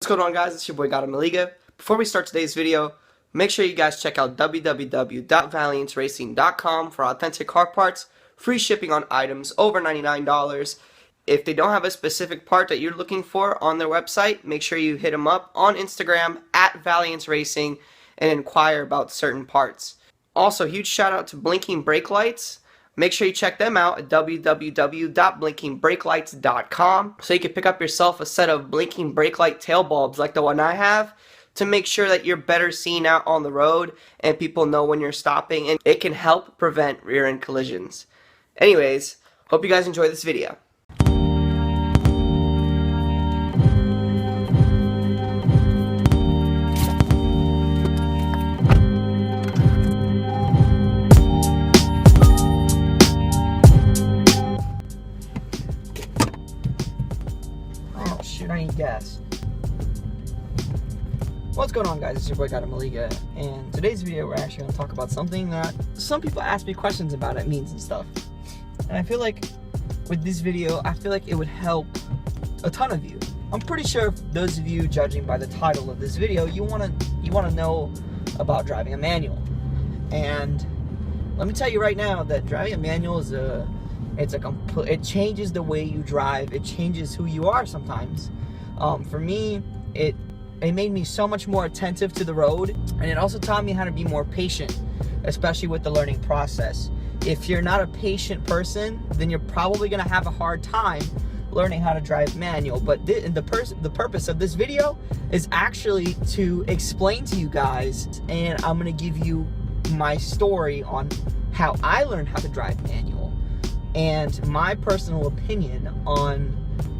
What's going on, guys? It's your boy Gautam Maliga. Before we start today's video, make sure you guys check out www.valianceracing.com for authentic car parts, free shipping on items over $99. If they don't have a specific part that you're looking for on their website, make sure you hit them up on Instagram at Valiance Racing and inquire about certain parts. Also, huge shout out to Blinking Brake Lights. Make sure you check them out at www.blinkingbrakelights.com so you can pick up yourself a set of blinking brake light tail bulbs like the one I have to make sure that you're better seen out on the road and people know when you're stopping, and it can help prevent rear-end collisions. Anyways, hope you guys enjoy this video. Oh shoot, I need gas. What's going on, guys? It's your boy Gautam Maliga, and today's video we're actually going to talk about something that some people ask me questions about at meets and stuff. And I feel like with this video, I feel like it would help a ton of you. I'm pretty sure if those of you judging by the title of this video, you want to know about driving a manual. And let me tell you right now that driving a manual is it changes the way you drive. It changes who you are sometimes. For me, it made me so much more attentive to the road, and it also taught me how to be more patient, especially with the learning process. If you're not a patient person, then you're probably gonna have a hard time learning how to drive manual. But the purpose of this video is actually to explain to you guys, and I'm gonna give you my story on how I learned how to drive manual and my personal opinion on,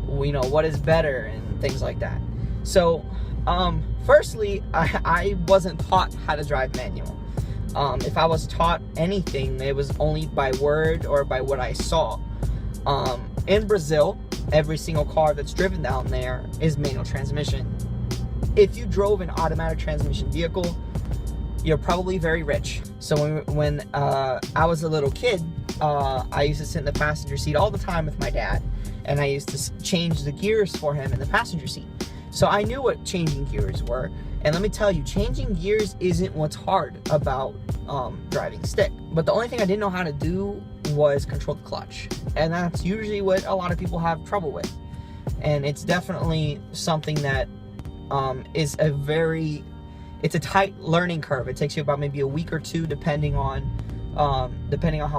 what is better and things like that. So firstly, I wasn't taught how to drive manual. If I was taught anything, it was only by word or by what I saw. In Brazil, every single car that's driven down there is manual transmission. If you drove an automatic transmission vehicle, you're probably very rich. So when I was a little kid, I used to sit in the passenger seat all the time with my dad, and I used to change the gears for him in the passenger seat. So I knew what changing gears were, and let me tell you, changing gears isn't what's hard about driving stick. But the only thing I didn't know how to do was control the clutch, and that's usually what a lot of people have trouble with. And it's definitely something that is it's a tight learning curve. It takes you about maybe a week or two, depending on how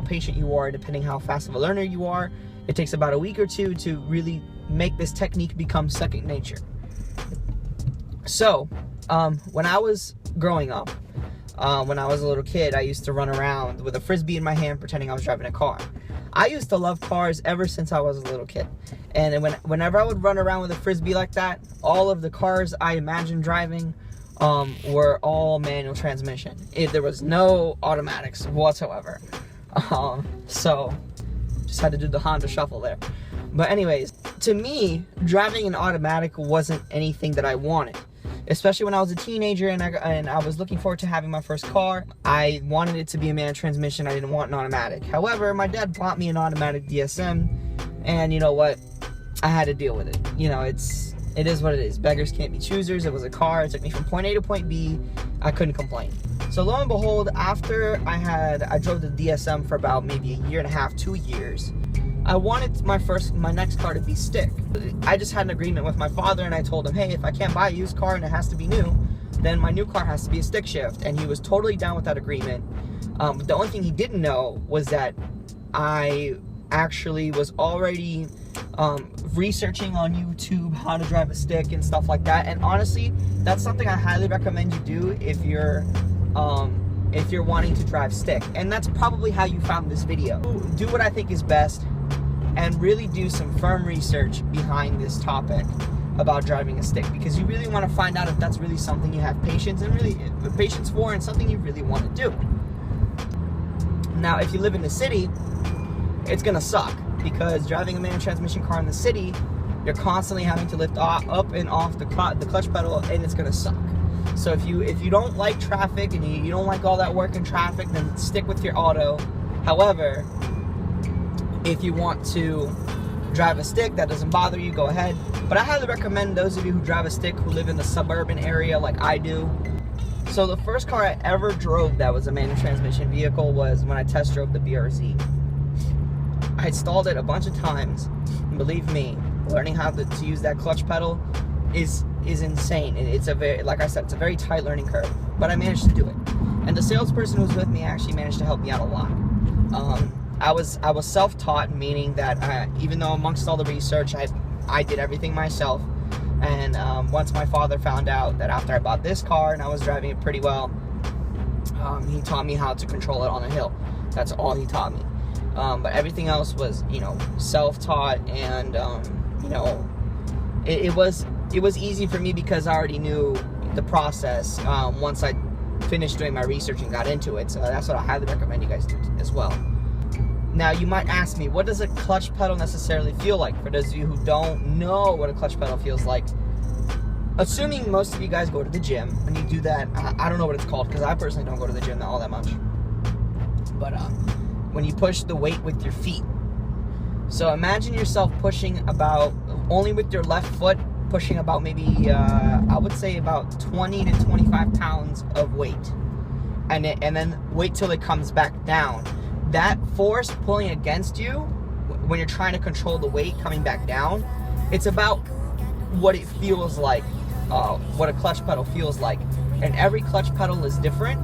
patient you are, depending how fast of a learner you are. It takes about a week or two to really make this technique become second nature. So, when I was growing up, when I was a little kid, I used to run around with a Frisbee in my hand pretending I was driving a car. I used to love cars ever since I was a little kid. And whenever I would run around with a Frisbee like that, all of the cars I imagined driving were all manual transmission. There was no automatics whatsoever. So, just had to do the Honda shuffle there. But anyways, to me, driving an automatic wasn't anything that I wanted. Especially when I was a teenager and I was looking forward to having my first car. I wanted it to be a manual transmission. I didn't want an automatic. However, my dad bought me an automatic DSM, and you know what? I had to deal with it. It is what it is. Beggars can't be choosers. It was a car. It took me from point A to point B. I couldn't complain. So lo and behold, after I drove the DSM for about maybe a year and a half, 2 years, I wanted my next car to be stick. I just had an agreement with my father, and I told him, hey, if I can't buy a used car and it has to be new, then my new car has to be a stick shift. And he was totally down with that agreement. But the only thing he didn't know was that I actually was already researching on YouTube how to drive a stick and stuff like that. And honestly, that's something I highly recommend you do if you're wanting to drive stick. And that's probably how you found this video. Do what I think is best, and really do some firm research behind this topic about driving a stick, because you really want to find out if that's really something you have patience for and something you really want to do. Now, if you live in the city, it's gonna suck, because driving a manual transmission car in the city, you're constantly having to lift up and off the clutch pedal, and it's gonna suck. So if you don't like traffic and you don't like all that work in traffic, then stick with your auto. However, if you want to drive a stick, that doesn't bother you, go ahead. But I highly recommend those of you who drive a stick who live in the suburban area like I do. So the first car I ever drove that was a manual transmission vehicle was when I test drove the BRZ. I installed it a bunch of times, and believe me, learning how to use that clutch pedal is insane. It's a very, like I said, it's a very tight learning curve, but I managed to do it. And the salesperson who was with me actually managed to help me out a lot. I was self-taught, meaning that even though amongst all the research, I did everything myself. And once my father found out that after I bought this car and I was driving it pretty well, he taught me how to control it on a hill. That's all he taught me. But everything else was, self-taught, and it was easy for me because I already knew the process once I finished doing my research and got into it. So that's what I highly recommend you guys do as well. Now you might ask me, what does a clutch pedal necessarily feel like? For those of you who don't know what a clutch pedal feels like, assuming most of you guys go to the gym, when you do that, I don't know what it's called because I personally don't go to the gym all that much. But when you push the weight with your feet. So imagine yourself pushing about, only with your left foot, pushing about maybe, I would say about 20 to 25 pounds of weight. And then wait till it comes back down. That force pulling against you when you're trying to control the weight coming back down, it's about what it feels like, what a clutch pedal feels like. And every clutch pedal is different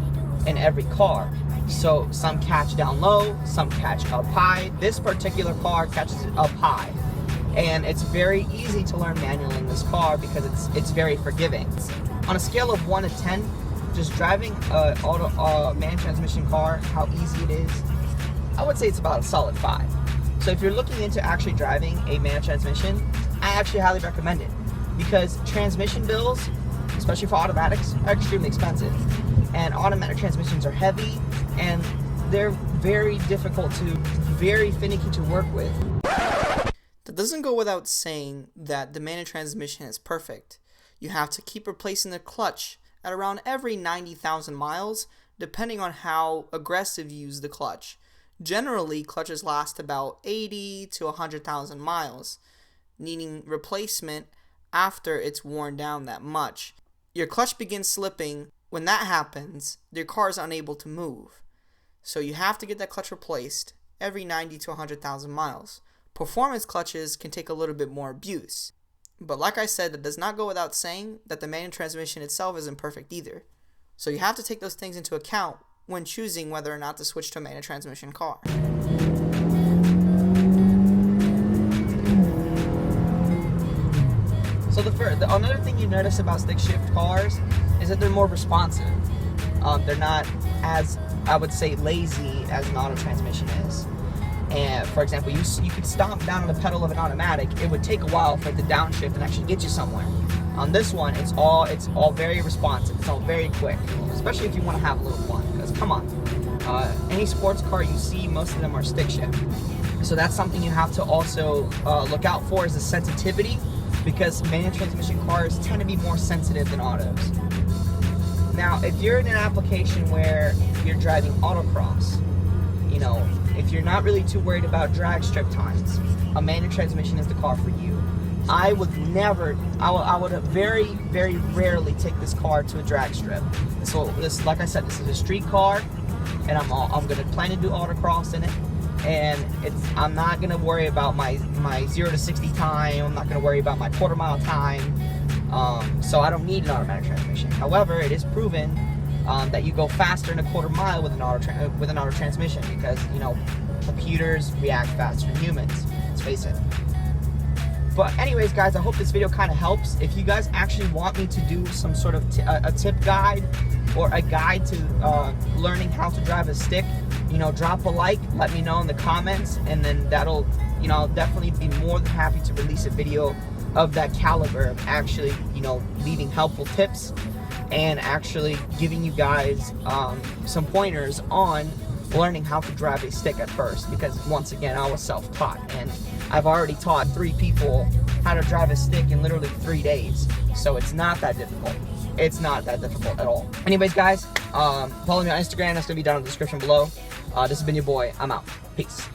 in every car. So some catch down low, some catch up high. This particular car catches it up high. And it's very easy to learn manual in this car because it's very forgiving. On a scale of 1 to 10, just driving a manual transmission car, how easy it is, I would say it's about a solid 5. So if you're looking into actually driving a manual transmission, I actually highly recommend it because transmission bills, especially for automatics, are extremely expensive. And automatic transmissions are heavy and they're very difficult to, very finicky to work with. That doesn't go without saying that the manual transmission is perfect. You have to keep replacing the clutch at around every 90,000 miles, depending on how aggressive you use the clutch. Generally, clutches last about 80 to 100,000 miles, needing replacement after it's worn down that much. Your clutch begins slipping. When that happens, your car is unable to move. So you have to get that clutch replaced every 90 to 100,000 miles. Performance clutches can take a little bit more abuse. But like I said, that does not go without saying that the manual transmission itself isn't perfect either. So you have to take those things into account when choosing whether or not to switch to a manual transmission car. So another thing you notice about stick shift cars is that they're more responsive. They're not as, I would say, lazy as an auto transmission is. And for example, you could stomp down on the pedal of an automatic. It would take a while for it to downshift and actually get you somewhere. On this one, it's all very responsive. It's all very quick, especially if you want to have a little fun. Because come on, any sports car you see, most of them are stick shift. So that's something you have to also look out for, is the sensitivity, because manual transmission cars tend to be more sensitive than autos. Now, if you're in an application where you're driving autocross, if you're not really too worried about drag strip times, a manual transmission is the car for you. I would very, very rarely take this car to a drag strip. So this, like I said, this is a street car, and I'm gonna plan to do autocross in it. And I'm not gonna worry about my 0 to 60 time. I'm not gonna worry about my quarter-mile time. So I don't need an automatic transmission. However, it is proven that you go faster in a quarter mile with an auto transmission because computers react faster than humans. Let's face it. But anyways, guys, I hope this video kind of helps. If you guys actually want me to do some sort of a tip guide or a guide to learning how to drive a stick, drop a like, let me know in the comments, and then that'll, I'll definitely be more than happy to release a video of that caliber of actually, leaving helpful tips and actually giving you guys some pointers on learning how to drive a stick at first, because once again, I was self-taught and I've already taught 3 people how to drive a stick in literally 3 days. So it's not that difficult. It's not that difficult at all. Anyways, guys, follow me on Instagram. That's going to be down in the description below. This has been your boy. I'm out. Peace.